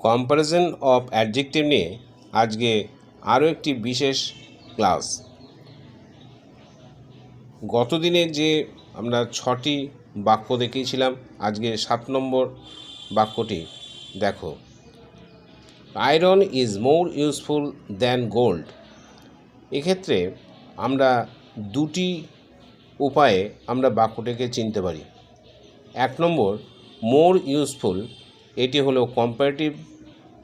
Comparison of adjective নিয়ে আজকে আরও একটি বিশেষ ক্লাস। গতদিনে যে আমরা 6টি বাক্য দেখিয়েছিলাম, আজকে 7 নম্বর বাক্যটি দেখো। Iron is more useful than gold. এক্ষেত্রে আমরা দুটি উপায়ে আমরা বাক্যটিকে চিনতে পারি। 1 নম্বর, মোর ইউজফুল, এটি হলো কম্পারেটিভ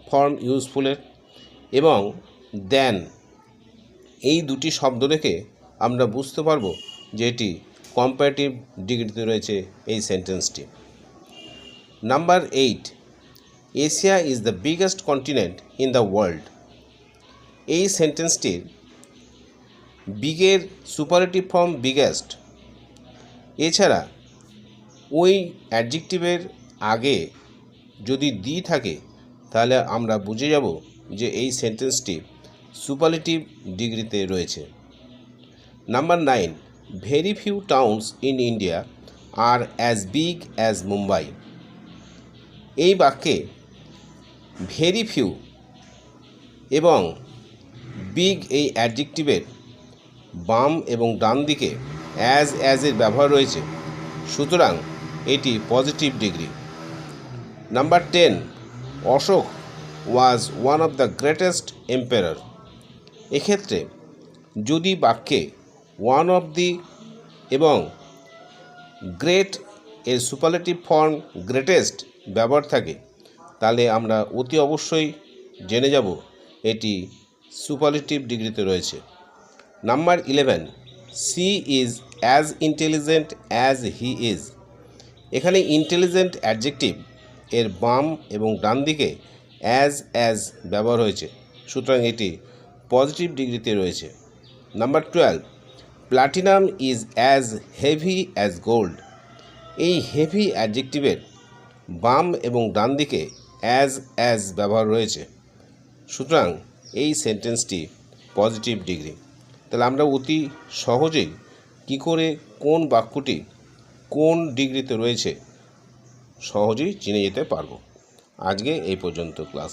ফর্ম ইউজফুলের, এবং দেন, এই দুটি শব্দ রেখে আমরা বুঝতে পারবো যে এটি কম্পারেটিভ ডিগ্রিতে রয়েছে এই সেন্টেন্সটি। Number 8, Asia is the biggest continent in the world. এই সেন্টেন্সটির বিগের সুপারলেটিভ ফর্ম বিগেস্ট। এছাড়া ওই অ্যাডজেক্টিভের আগে যদি দি থাকে তাহলে আমরা বুঝে যাব যে এই সেন্টেন্সটি সুপারলেটিভ ডিগ্রিতে রয়েছে। Number 9, very few towns in India are as big as Mumbai. এই বাক্যে ভেরি ফিউ এবং বিগ এই অ্যাডজেক্টিভের বাম এবং ডান দিকে অ্যাজের ব্যবহার রয়েছে, সুতরাং এটি positive degree. Number 10, Ashok was one of the greatest empire. এক্ষেত্রে যদি বাক্যে ওয়ান অফ দি এবং গ্রেট এর সুপারলেটিভ ফর্ম গ্রেটেস্ট ব্যবহার থাকে তাহলে আমরা অতি অবশ্যই জেনে যাব এটি সুপারলেটিভ ডিগ্রিতে রয়েছে। Number 11, she is as intelligent as he is. এখানে ইন্টেলিজেন্ট অ্যাডজেক্টিভ এর বাম এবং ডান দিকে অ্যাজ ব্যবহার হয়েছে, সুতরাং এটি পজিটিভ ডিগ্রিতে রয়েছে। Number 12, platinum is as heavy as gold. এই হেভি অ্যাডজেক্টিভের বাম এবং ডান দিকে অ্যাজ ব্যবহার রয়েছে, সুতরাং এই সেন্টেন্সটি পজিটিভ ডিগ্রি। তাহলে আমরা অতি সহজেই কী করে কোন বাক্যটি কোন ডিগ্রিতে রয়েছে সহজেই চিনে যেতে পারবো। আজকে এই পর্যন্ত ক্লাস।